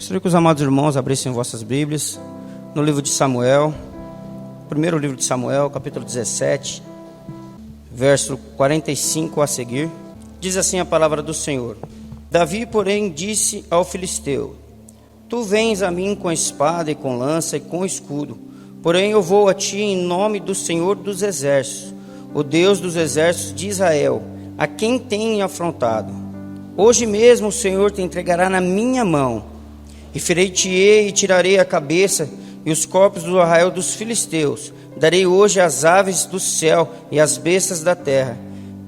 Gostaria que os amados irmãos abrissem vossas Bíblias no livro de Samuel, primeiro livro de Samuel, capítulo 17, verso 45 a seguir. Diz assim a palavra do Senhor: Davi, porém, disse ao filisteu: Tu vens a mim com espada e com lança e com escudo, porém eu vou a ti em nome do Senhor dos exércitos, o Deus dos exércitos de Israel, a quem tenho afrontado. Hoje mesmo o Senhor te entregará na minha mão, e ferei-te-ei e tirarei a cabeça e os corpos do arraial dos filisteus. Darei hoje as aves do céu e as bestas da terra,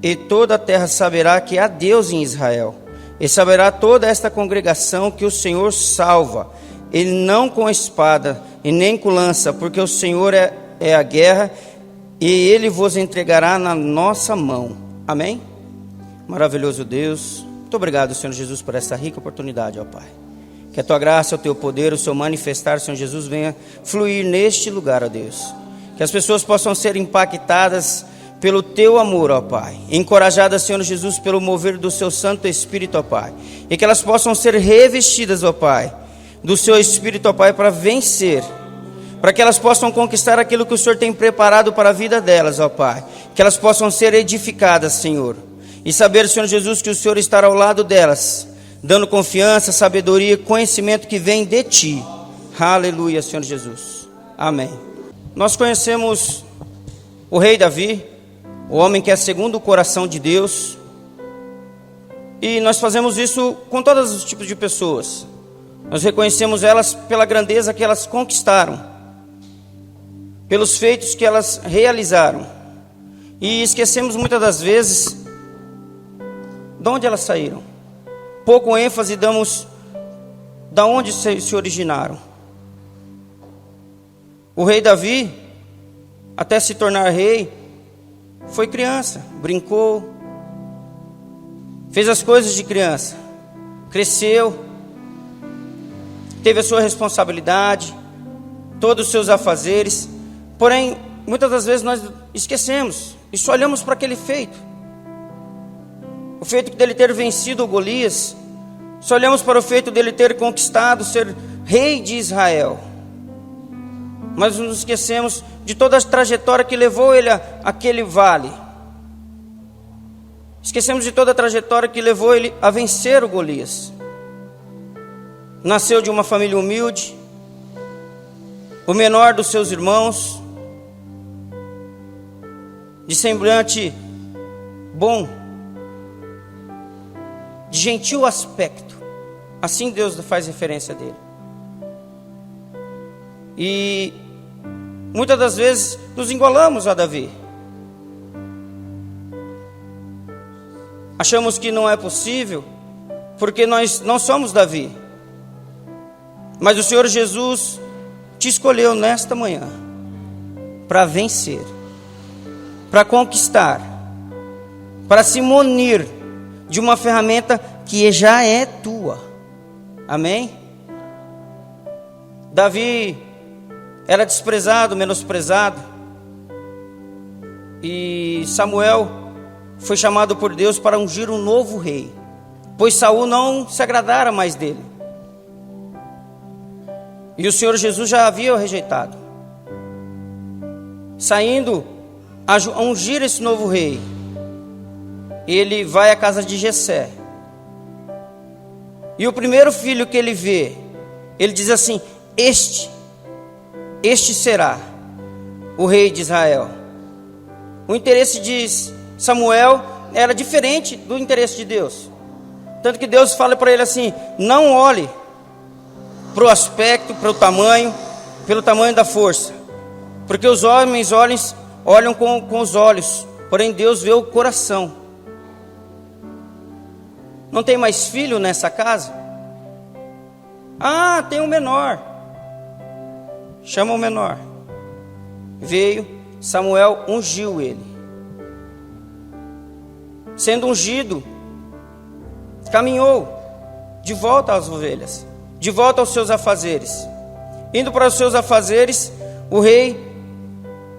e toda a terra saberá que há Deus em Israel. E saberá toda esta congregação que o Senhor salva, ele não com espada e nem com lança, porque o Senhor é a guerra, e ele vos entregará na nossa mão. Amém? Maravilhoso Deus, muito obrigado, Senhor Jesus, por essa rica oportunidade, ó Pai. Que a Tua graça, o Teu poder, o Seu manifestar, Senhor Jesus, venha fluir neste lugar, ó Deus. Que as pessoas possam ser impactadas pelo Teu amor, ó Pai. Encorajadas, Senhor Jesus, pelo mover do Seu Santo Espírito, ó Pai. E que elas possam ser revestidas, ó Pai, do Seu Espírito, ó Pai, para vencer. Para que elas possam conquistar aquilo que o Senhor tem preparado para a vida delas, ó Pai. Que elas possam ser edificadas, Senhor. E saber, Senhor Jesus, que o Senhor estará ao lado delas, dando confiança, sabedoria, conhecimento que vem de Ti. Aleluia, Senhor Jesus. Amém. Nós conhecemos o rei Davi, o homem que é segundo o coração de Deus. E nós fazemos isso com todos os tipos de pessoas. Nós reconhecemos elas pela grandeza que elas conquistaram, pelos feitos que elas realizaram. E esquecemos muitas das vezes de onde elas saíram. Pouco ênfase damos da onde se originaram. O rei Davi, até se tornar rei, foi criança, brincou, fez as coisas de criança, cresceu, teve a sua responsabilidade, todos os seus afazeres. Porém, muitas das vezes nós esquecemos e só olhamos para aquele feito. O feito dele ter vencido o Golias. Só olhamos para o feito dele ter conquistado ser rei de Israel. Mas nos esquecemos de toda a trajetória que levou ele àquele vale. Esquecemos de toda a trajetória que levou ele a vencer o Golias. Nasceu de uma família humilde, o menor dos seus irmãos, de semblante bom, de gentil aspecto. Assim Deus faz referência dele. E muitas das vezes nos engolamos a Davi. Achamos que não é possível, porque nós não somos Davi. Mas o Senhor Jesus te escolheu nesta manhã para vencer, para conquistar, para se munir de uma ferramenta que já é tua. Amém? Davi era desprezado, menosprezado, e Samuel foi chamado por Deus para ungir um novo rei, pois Saul não se agradara mais dele, e o Senhor Jesus já havia o rejeitado. Saindo a ungir esse novo rei, ele vai à casa de Jessé. E o primeiro filho que ele vê, ele diz assim: Este será o rei de Israel. O interesse de Samuel era diferente do interesse de Deus. Tanto que Deus fala para ele assim: não olhe para o aspecto, para o tamanho, pelo tamanho da força. Porque os homens olham com os olhos, porém Deus vê o coração. Não tem mais filho nessa casa? Ah, tem um menor. Chama o menor. Veio, Samuel ungiu ele. Sendo ungido, caminhou de volta às ovelhas, de volta aos seus afazeres. Indo para os seus afazeres, o rei,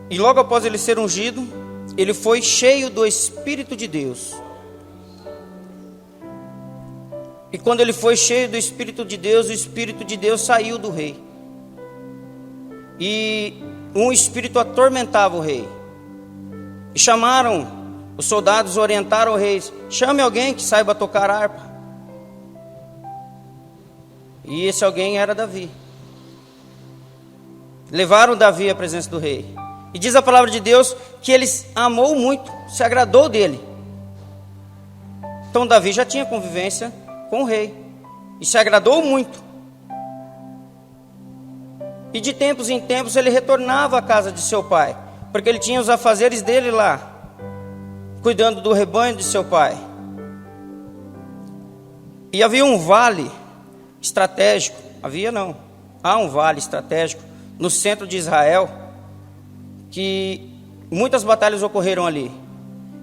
e logo após ele ser ungido, ele foi cheio do Espírito de Deus. E quando ele foi cheio do Espírito de Deus, o Espírito de Deus saiu do rei. E um espírito atormentava o rei. E chamaram, os soldados orientaram o rei: chame alguém que saiba tocar harpa. E esse alguém era Davi. Levaram Davi à presença do rei. E diz a palavra de Deus que ele amou muito, se agradou dele. Então Davi já tinha convivência com o rei e se agradou muito. E de tempos em tempos ele retornava à casa de seu pai, porque ele tinha os afazeres dele lá, cuidando do rebanho de seu pai. E havia um vale estratégico, há um vale estratégico no centro de Israel, que muitas batalhas ocorreram ali.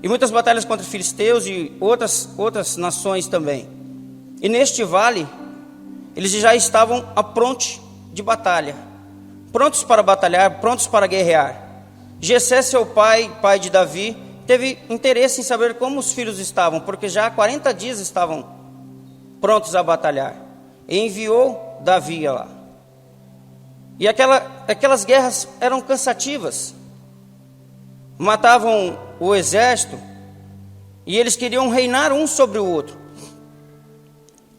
E muitas batalhas contra filisteus e outras nações também. E neste vale, eles já estavam a pronto de batalha. Prontos para batalhar, prontos para guerrear. Jessé, seu pai, pai de Davi, teve interesse em saber como os filhos estavam, porque já há 40 dias estavam prontos a batalhar. E enviou Davi lá. E aquelas guerras eram cansativas. Matavam o exército e eles queriam reinar um sobre o outro.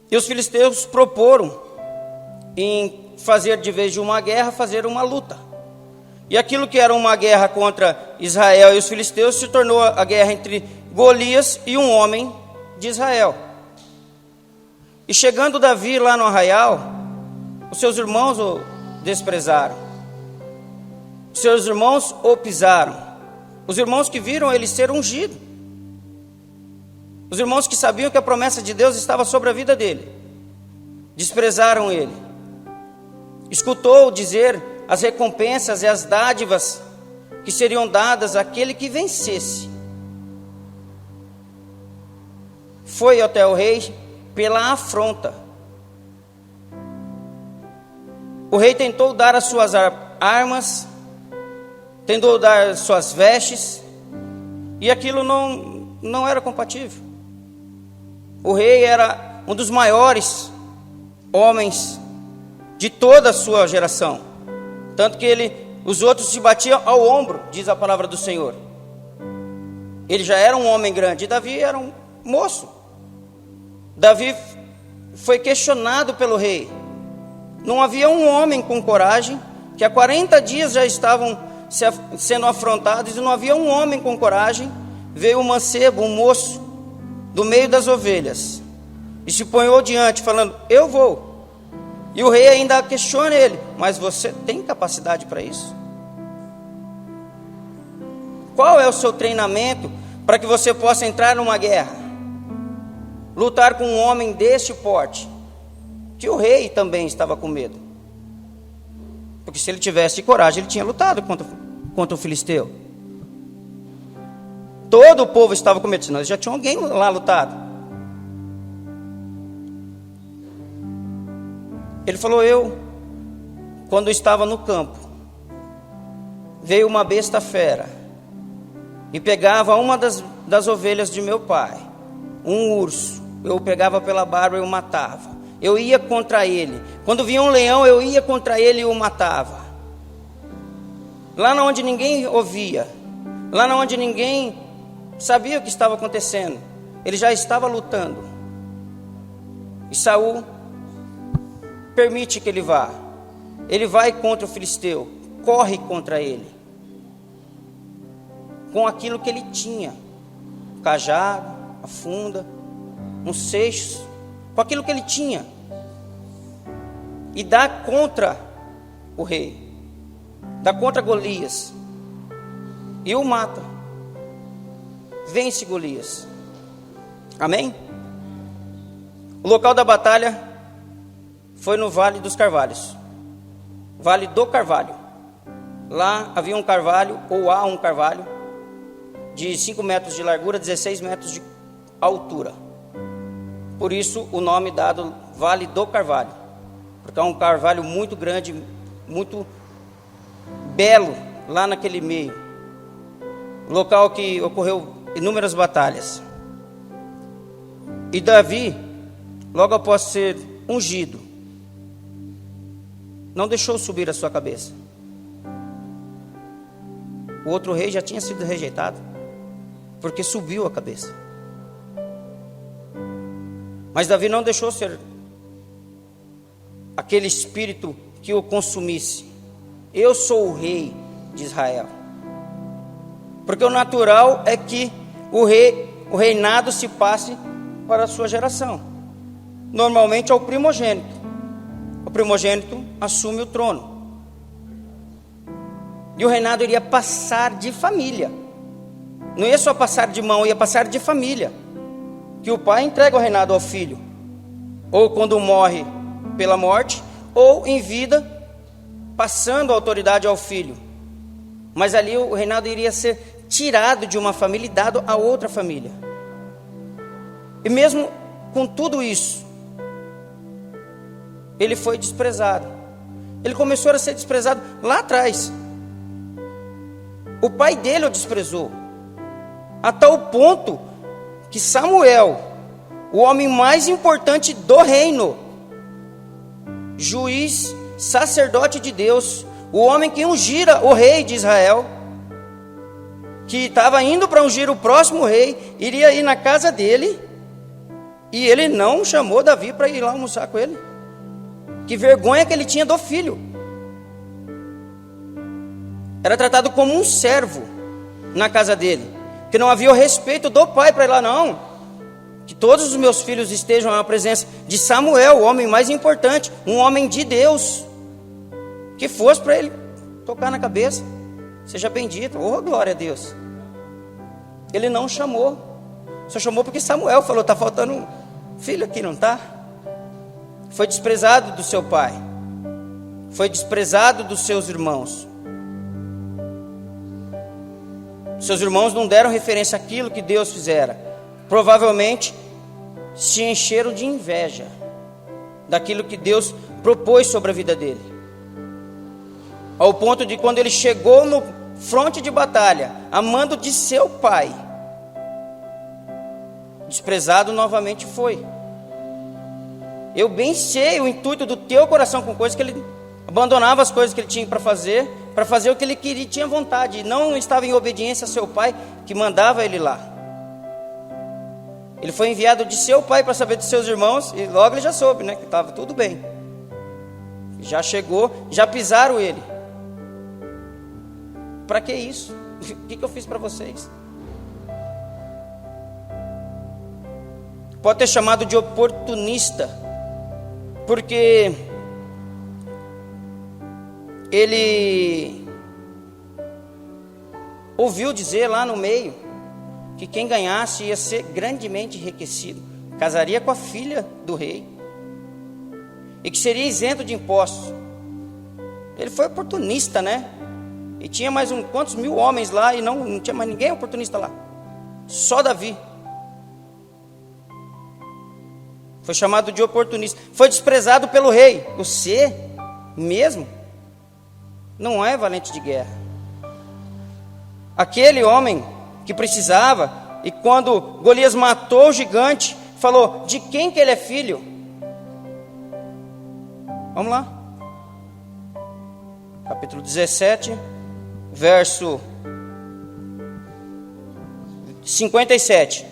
E os filisteus proporam em fazer, de vez de uma guerra, fazer uma luta. E aquilo que era uma guerra contra Israel e os filisteus se tornou a guerra entre Golias e um homem de Israel. E chegando Davi lá no arraial, os seus irmãos o desprezaram. Os seus irmãos o pisaram. Os irmãos que viram ele ser ungido. Os irmãos que sabiam que a promessa de Deus estava sobre a vida dele, desprezaram ele. Escutou dizer as recompensas e as dádivas que seriam dadas àquele que vencesse. Foi até o rei pela afronta. O rei tentou dar as suas armas, tentou dar suas vestes, e aquilo não era compatível. O rei era um dos maiores homens de toda a sua geração, tanto que os outros se batiam ao ombro, diz a palavra do Senhor. Ele já era um homem grande, e Davi era um moço. Davi foi questionado pelo rei. Não havia um homem com coragem, que há 40 dias já estavam sendo afrontados, e não havia um homem com coragem. Veio um mancebo, um moço, do meio das ovelhas, e se ponhou diante, falando: eu vou. E o rei ainda questiona ele: mas você tem capacidade para isso? Qual é o seu treinamento para que você possa entrar numa guerra, lutar com um homem deste porte? Que o rei também estava com medo, porque se ele tivesse coragem, ele tinha lutado contra o filisteu. Todo o povo estava com medo, senão já tinha alguém lá lutado. Ele falou: eu, quando estava no campo, veio uma besta fera e pegava uma das ovelhas de meu pai, um urso. Eu o pegava pela barba e o matava. Eu ia contra ele. Quando vinha um leão, eu ia contra ele e o matava. Lá onde ninguém ouvia, lá onde ninguém sabia o que estava acontecendo, ele já estava lutando. E Saul permite que ele vá. Ele vai contra o filisteu, corre contra ele, com aquilo que ele tinha: o cajado, a funda, uns seixos, com aquilo que ele tinha, e dá contra o rei, dá contra Golias, e o mata. Vence Golias. Amém? O local da batalha foi no Vale dos Carvalhos, Vale do Carvalho. Lá havia um carvalho, ou há um carvalho, de 5 metros de largura, 16 metros de altura. Por isso o nome dado Vale do Carvalho, porque é um carvalho muito grande, muito belo, lá naquele meio. Local que ocorreu inúmeras batalhas. E Davi logo após ser ungido, não deixou subir a sua cabeça. O outro rei já tinha sido rejeitado, porque subiu a cabeça. Mas Davi não deixou ser aquele espírito que o consumisse. Eu sou o rei de Israel. Porque o natural é que o reinado se passe para a sua geração. Normalmente é o primogênito. O primogênito assume o trono. E o reinado iria passar de família. Não ia só passar de mão, ia passar de família. Que o pai entrega o reinado ao filho. Ou quando morre pela morte, ou em vida, passando a autoridade ao filho. Mas ali o reinado iria ser tirado de uma família e dado a outra família. E mesmo com tudo isso, ele foi desprezado. Ele começou a ser desprezado lá atrás. O pai dele o desprezou, a tal ponto que Samuel, o homem mais importante do reino, juiz, sacerdote de Deus, o homem que ungira o rei de Israel, que estava indo para ungir o próximo rei, iria ir na casa dele, e ele não chamou Davi para ir lá almoçar com ele. Que vergonha que ele tinha do filho. Era tratado como um servo na casa dele, que não havia o respeito do pai para ir lá, não. Que todos os meus filhos estejam na presença de Samuel, o homem mais importante, um homem de Deus, que fosse para ele tocar na cabeça. Seja bendito, oh glória a Deus. Ele não chamou, só chamou porque Samuel falou: está faltando um filho aqui, não está? Foi desprezado do seu pai, foi desprezado dos seus irmãos. Seus irmãos não deram referência àquilo que Deus fizera. Provavelmente se encheram de inveja daquilo que Deus propôs sobre a vida dele. Ao ponto de quando ele chegou no fronte de batalha, a mando de seu pai, desprezado novamente foi. Eu bem sei o intuito do teu coração com coisas que ele abandonava as coisas que ele tinha para fazer o que ele queria, tinha vontade, e não estava em obediência a seu pai que mandava ele lá. Ele foi enviado de seu pai para saber dos seus irmãos, e logo ele já soube, né, que estava tudo bem. Já chegou, já pisaram ele. Para que isso? O que eu fiz para vocês? Pode ter chamado de oportunista, porque ele ouviu dizer lá no meio que quem ganhasse ia ser grandemente enriquecido, casaria com a filha do rei e que seria isento de impostos. Ele foi oportunista, né? E tinha mais quantos mil homens lá, e não tinha mais ninguém oportunista lá, só Davi. Foi chamado de oportunista, foi desprezado pelo rei. Você mesmo não é valente de guerra. Aquele homem que precisava, e quando Golias matou o gigante, falou: de quem que ele é filho? Vamos lá, capítulo 17, verso 57.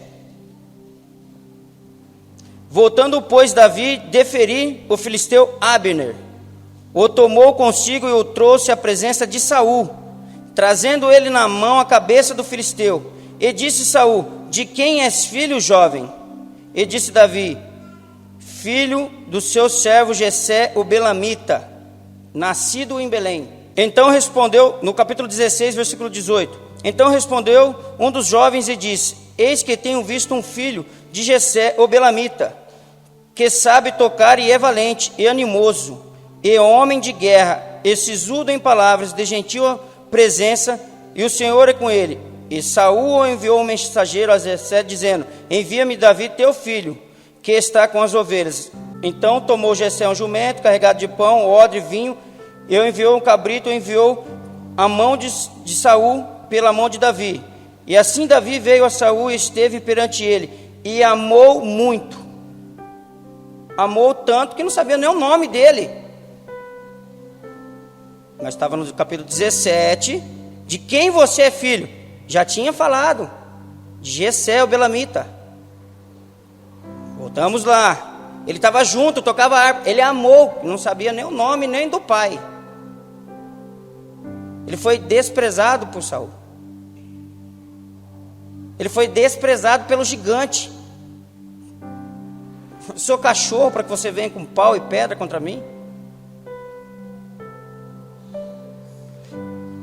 Voltando, pois, Davi de ferir o filisteu Abner, o tomou consigo e o trouxe à presença de Saul, trazendo ele na mão a cabeça do filisteu. E disse Saul: de quem és filho, jovem? E disse Davi: filho do seu servo Jessé o Belamita, nascido em Belém. Então respondeu, no capítulo 16, versículo 18: então respondeu um dos jovens e disse: eis que tenho visto um filho de Jessé o Belamita, que sabe tocar e é valente e animoso, e homem de guerra, e sisudo em palavras, de gentil presença, e o Senhor é com ele. E Saul enviou um mensageiro a Jessé, dizendo: envia-me Davi teu filho, que está com as ovelhas. Então tomou Jessé um jumento carregado de pão, odre, vinho, e enviou um cabrito, enviou a mão de Saul pela mão de Davi. E assim Davi veio a Saul e esteve perante ele, e amou muito. amou tanto que não sabia nem o nome dele. Nós estávamos no capítulo 17, de quem você é filho. Já tinha falado, de Jessé, o belamita. Voltamos lá. Ele estava junto, tocava harpa. Ele amou, não sabia nem o nome nem do pai. Ele foi desprezado por Saul. Ele foi desprezado pelo gigante. Sou cachorro para que você venha com pau e pedra contra mim?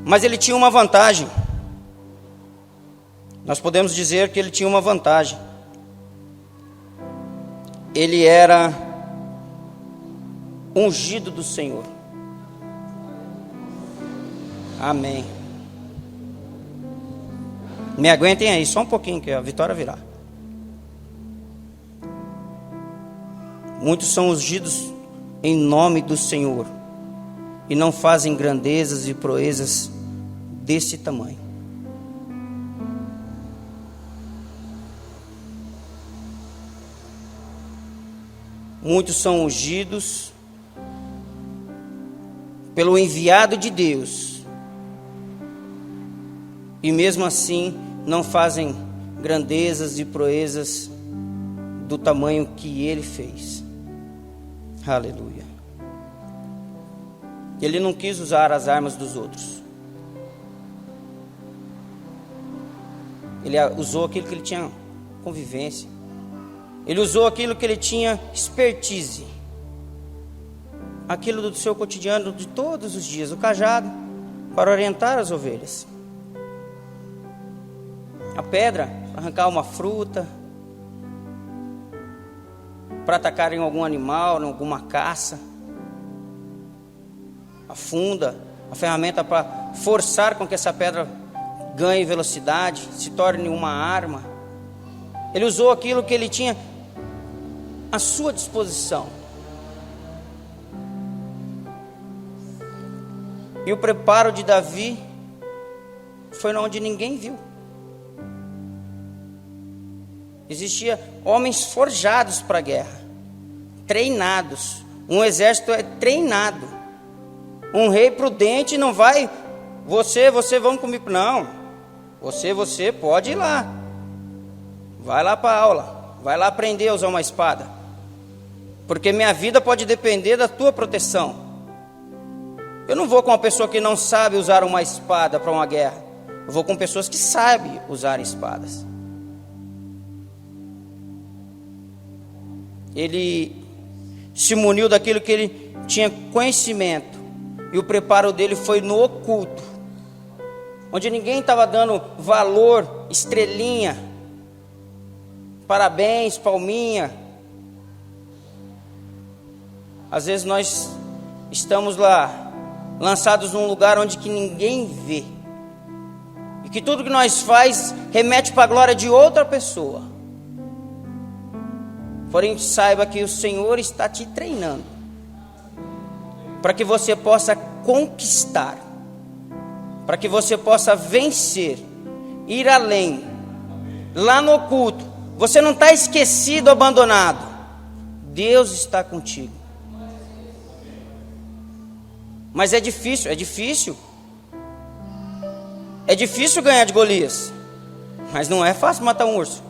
Mas ele tinha uma vantagem. Nós podemos dizer que ele tinha uma vantagem. Ele era ungido do Senhor. Amém. Me aguentem aí, só um pouquinho que a vitória virá. Muitos são ungidos em nome do Senhor e não fazem grandezas e proezas desse tamanho. Muitos são ungidos pelo enviado de Deus e mesmo assim não fazem grandezas e proezas do tamanho que ele fez. Aleluia. Ele não quis usar as armas dos outros. Ele usou aquilo que ele tinha convivência. Ele usou aquilo que ele tinha expertise. Aquilo do seu cotidiano de todos os dias. O cajado para orientar as ovelhas. A pedra para arrancar uma fruta. Para atacar em algum animal, em alguma caça. A funda, a ferramenta para forçar com que essa pedra ganhe velocidade, se torne uma arma. Ele usou aquilo que ele tinha à sua disposição. E o preparo de Davi foi onde ninguém viu. Existia homens forjados para a guerra, treinados. Um exército é treinado. Um rei prudente não vai, você vamos comigo. Não, você pode ir lá. Vai lá para a aula, vai lá aprender a usar uma espada. Porque minha vida pode depender da tua proteção. Eu não vou com uma pessoa que não sabe usar uma espada para uma guerra. Eu vou com pessoas que sabem usar espadas. Ele se muniu daquilo que ele tinha conhecimento. E o preparo dele foi no oculto. Onde ninguém estava dando valor, estrelinha, parabéns, palminha. Às vezes nós estamos lá, lançados num lugar onde que ninguém vê. E que tudo que nós faz remete para a glória de outra pessoa. Porém, saiba que o Senhor está te treinando para que você possa conquistar, para que você possa vencer, ir além, lá no oculto. Você não está esquecido, abandonado. Deus está contigo. Mas é difícil. É difícil ganhar de Golias. Mas não é fácil matar um urso.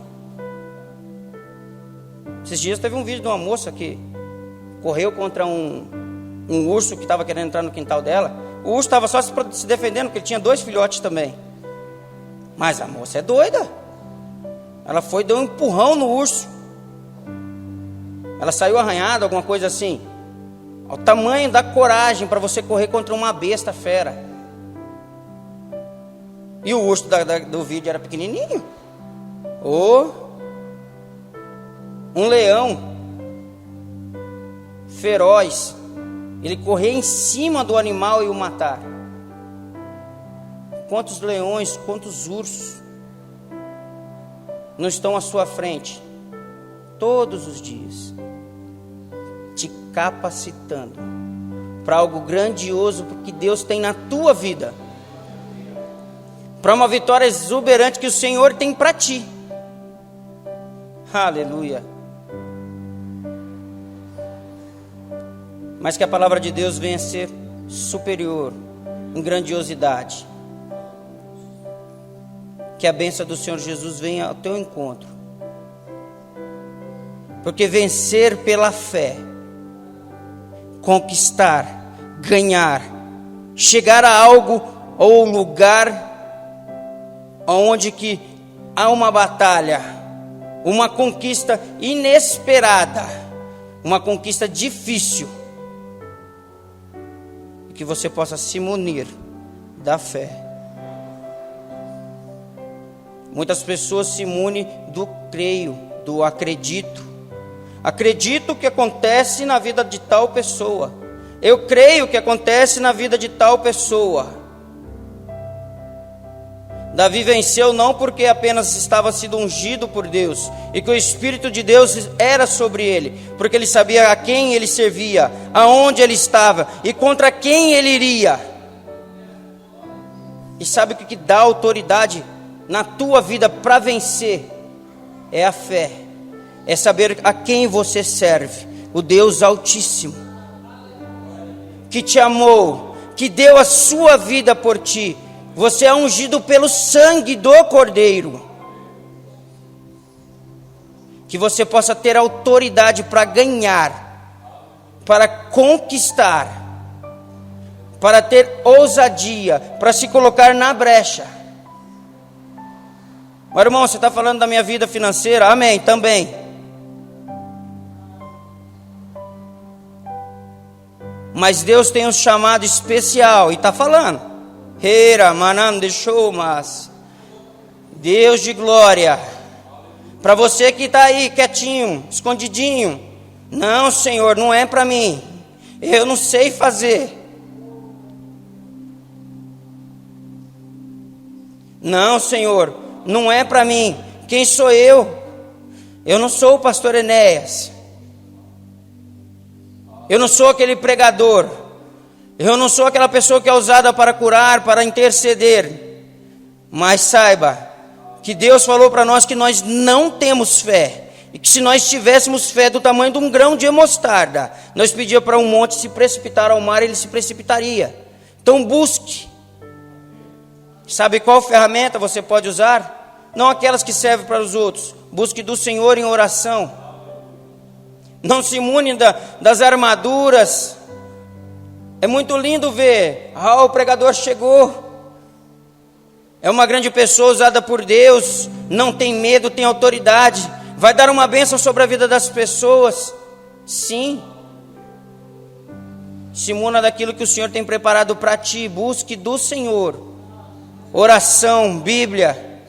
Esses dias teve um vídeo de uma moça que correu contra um urso que estava querendo entrar no quintal dela. O urso estava só se defendendo, porque ele tinha 2 filhotes também. Mas a moça é doida. Ela foi, deu um empurrão no urso. Ela saiu arranhada, alguma coisa assim. O tamanho da coragem para você correr contra uma besta fera. E o urso do vídeo era pequenininho. Um leão feroz. Ele correr em cima do animal e o matar. Quantos leões, quantos ursos não estão à sua frente todos os dias, te capacitando para algo grandioso que Deus tem na tua vida, para uma vitória exuberante que o Senhor tem para ti. Aleluia. mas que a palavra de Deus venha a ser superior em grandiosidade. Que a bênção do Senhor Jesus venha ao teu encontro. Porque vencer pela fé, conquistar, ganhar, chegar a algo ou lugar onde que há uma batalha, uma conquista inesperada, uma conquista difícil, e que você possa se munir da fé. Muitas pessoas se munem do creio, do acredito. Acredito que acontece na vida de tal pessoa. Eu creio que acontece na vida de tal pessoa. Davi venceu não porque apenas estava sendo ungido por Deus e que o Espírito de Deus era sobre ele, porque ele sabia a quem ele servia, aonde ele estava e contra quem ele iria. E sabe o que dá autoridade na tua vida para vencer? É a fé, é saber a quem você serve, o Deus Altíssimo, que te amou, que deu a sua vida por ti. Você é ungido pelo sangue do Cordeiro. Que você possa ter autoridade para ganhar, para conquistar, para ter ousadia, para se colocar na brecha. Mas irmão, você está falando da minha vida financeira? Amém, também. Mas Deus tem um chamado especial e está falando. Deus de glória, para você que está aí quietinho, escondidinho, não, Senhor, não é para mim, eu não sei fazer. Não, Senhor, não é para mim. Quem sou eu? Eu não sou o pastor Enéas, eu não sou aquele pregador, eu não sou aquela pessoa que é usada para curar, para interceder. Mas saiba que Deus falou para nós que nós não temos fé, e que se nós tivéssemos fé do tamanho de um grão de mostarda, nós pedíamos para um monte se precipitar ao mar, ele se precipitaria. Então busque. Sabe qual ferramenta você pode usar? Não aquelas que servem para os outros. Busque do Senhor em oração. Não se imune das armaduras. É muito lindo ver, o pregador chegou, é uma grande pessoa usada por Deus, não tem medo, tem autoridade, vai dar uma bênção sobre a vida das pessoas. Sim, se imuna daquilo que o Senhor tem preparado para ti. Busque do Senhor, oração, Bíblia,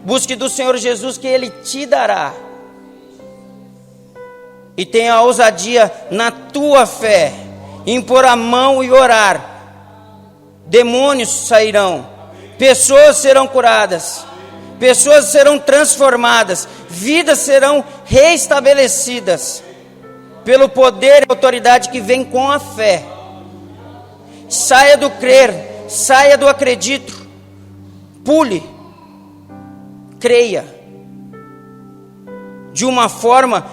busque do Senhor Jesus, que Ele te dará, e tenha ousadia na tua fé, impor a mão e orar. Demônios sairão, pessoas serão curadas, pessoas serão transformadas, vidas serão reestabelecidas pelo poder e autoridade que vem com a fé. Saia do crer, saia do acredito, pule, creia de uma forma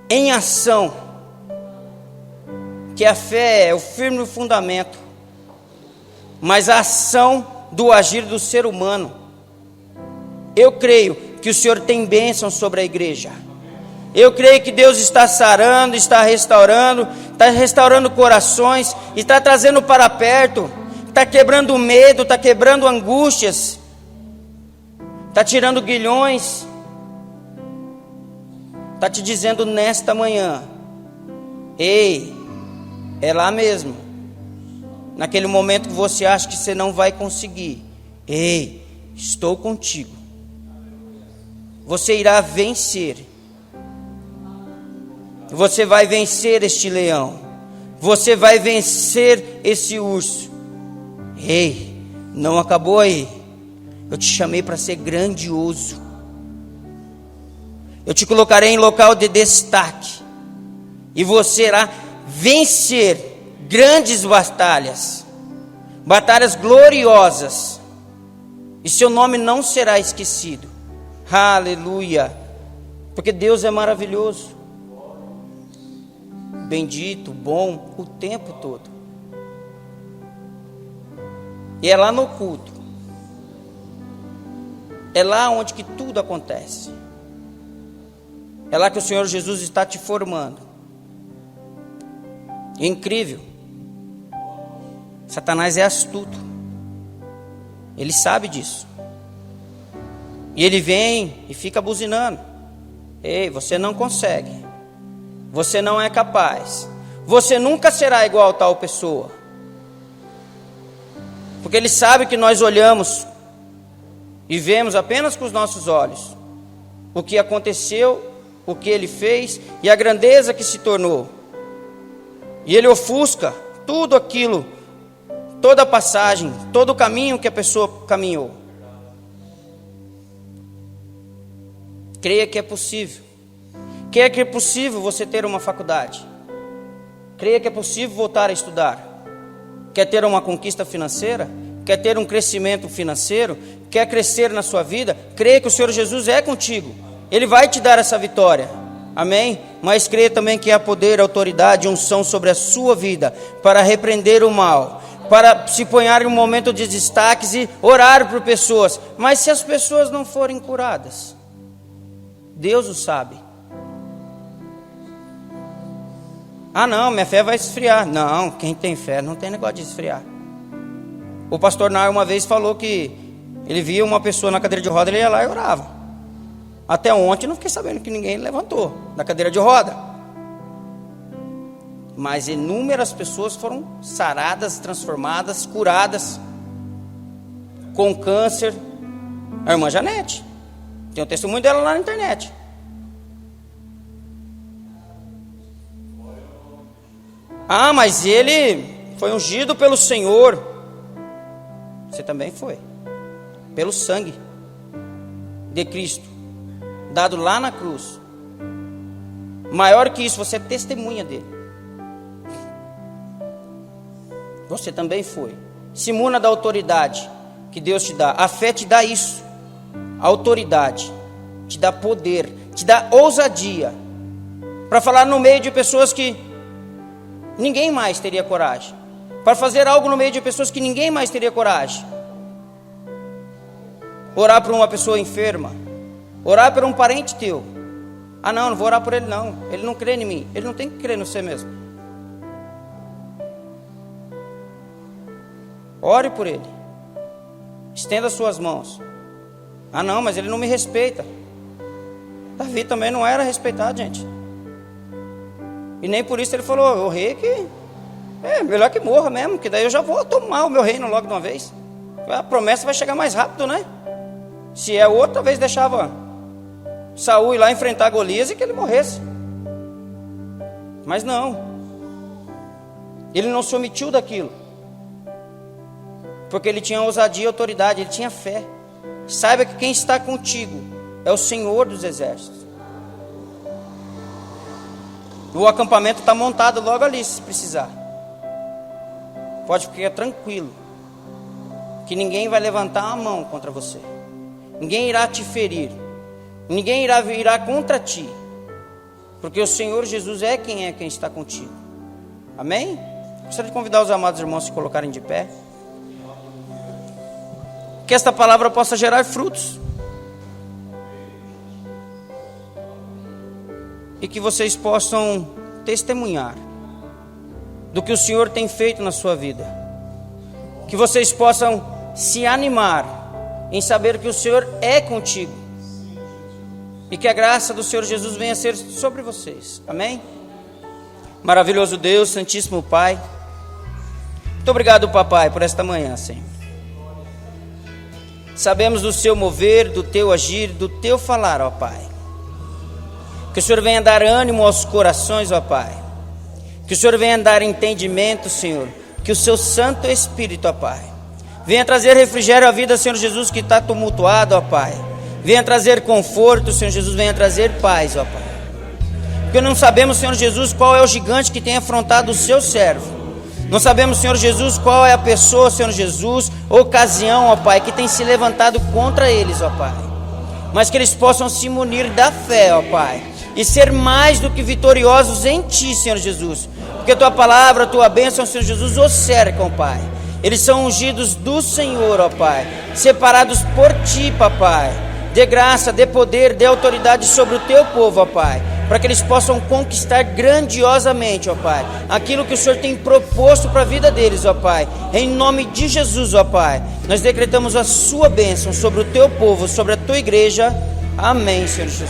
em ação. Que a fé é o firme fundamento, mas a ação do agir do ser humano. Eu creio que o Senhor tem bênção sobre a igreja. Eu creio que Deus está sarando, está restaurando corações, está trazendo para perto, está quebrando medo, está quebrando angústias, está tirando grilhões, está te dizendo nesta manhã: ei, é lá mesmo, naquele momento que você acha que você não vai conseguir, ei, estou contigo, você irá vencer, você vai vencer este leão, você vai vencer esse urso. Ei, não acabou aí, eu te chamei para ser grandioso, eu te colocarei em local de destaque, e você irá vencer grandes batalhas, batalhas gloriosas, e seu nome não será esquecido. Aleluia, porque Deus é maravilhoso, bendito, bom, o tempo todo. E é lá no culto, é lá onde que tudo acontece. É lá que o Senhor Jesus está te formando. É incrível. Satanás é astuto. Ele sabe disso. E ele vem e fica buzinando. Ei, você não consegue. Você não é capaz. Você nunca será igual a tal pessoa. Porque ele sabe que nós olhamos e vemos apenas com os nossos olhos o que aconteceu, o que ele fez e a grandeza que se tornou. E ele ofusca tudo aquilo, toda a passagem, todo o caminho que a pessoa caminhou. Creia que é possível. Creia que é possível você ter uma faculdade. Creia que é possível voltar a estudar. Quer ter uma conquista financeira? Quer ter um crescimento financeiro? Quer crescer na sua vida? Creia que o Senhor Jesus é contigo. Ele vai te dar essa vitória. Amém? Mas creia também que há poder, autoridade e unção sobre a sua vida para repreender o mal, para se ponhar em um momento de destaques e orar por pessoas. Mas se as pessoas não forem curadas, Deus o sabe. Ah não, minha fé vai esfriar. Não, quem tem fé não tem negócio de esfriar. O pastor Nar uma vez falou que ele via uma pessoa na cadeira de roda, ele ia lá e orava. Até ontem não fiquei sabendo que ninguém levantou da cadeira de roda. Mas inúmeras pessoas foram saradas, transformadas, curadas, com câncer. A irmã Janete, tem o testemunho dela lá na internet. Ah, mas ele foi ungido pelo Senhor. Você também foi. Pelo sangue de Cristo, dado lá na cruz. Maior que isso, você é testemunha dele. Você também foi. Se imuna da autoridade que Deus te dá. A fé te dá isso. A autoridade te dá poder, te dá ousadia para falar no meio de pessoas que ninguém mais teria coragem, para fazer algo no meio de pessoas que ninguém mais teria coragem. Orar por uma pessoa enferma, orar por um parente teu. Ah não vou orar por ele não, ele não crê em mim. Ele não tem que crer no você mesmo. Ore por ele, estenda suas mãos. Ah não, mas ele não me respeita. Davi também não era respeitado, gente. E nem por isso ele falou, o rei que é melhor que morra mesmo, que daí eu já vou tomar o meu reino logo de uma vez. A promessa vai chegar mais rápido, né? Se é outra vez deixava Saul ir lá enfrentar Golias e que ele morresse. Mas não. Ele não se omitiu daquilo. Porque ele tinha ousadia e autoridade, ele tinha fé. Saiba que quem está contigo é o Senhor dos Exércitos. O acampamento está montado logo ali, se precisar. Pode ficar tranquilo, que ninguém vai levantar a mão contra você. Ninguém irá te ferir. Ninguém irá contra ti. Porque o Senhor Jesus é quem está contigo. Amém? Gostaria de convidar os amados irmãos a se colocarem de pé. Que esta palavra possa gerar frutos. E que vocês possam testemunhar do que o Senhor tem feito na sua vida. Que vocês possam se animar em saber que o Senhor é contigo. E que a graça do Senhor Jesus venha a ser sobre vocês. Amém? Maravilhoso Deus, Santíssimo Pai. Muito obrigado, papai, por esta manhã, Senhor. Sabemos do seu mover, do teu agir, do teu falar, ó Pai. Que o Senhor venha dar ânimo aos corações, ó Pai. Que o Senhor venha dar entendimento, Senhor. Que o seu Santo Espírito, ó Pai, venha trazer refrigério à vida, Senhor Jesus, que está tumultuado, ó Pai. Venha trazer conforto, Senhor Jesus, venha trazer paz, ó Pai. Porque não sabemos, Senhor Jesus, qual é o gigante que tem afrontado o seu servo. Não sabemos, Senhor Jesus, qual é a pessoa, Senhor Jesus, ocasião, ó Pai, que tem se levantado contra eles, ó Pai. Mas que eles possam se munir da fé, ó Pai. e ser mais do que vitoriosos em Ti, Senhor Jesus, porque a Tua palavra, a Tua bênção, Senhor Jesus, os cercam, Pai. Eles são ungidos do Senhor, ó Pai, separados por Ti, Papai. Dê graça, dê poder, dê autoridade sobre o Teu povo, ó Pai, para que eles possam conquistar grandiosamente, ó Pai, aquilo que o Senhor tem proposto para a vida deles, ó Pai. Em nome de Jesus, ó Pai, nós decretamos a Sua bênção sobre o Teu povo, sobre a Tua igreja. Amém, Senhor Jesus.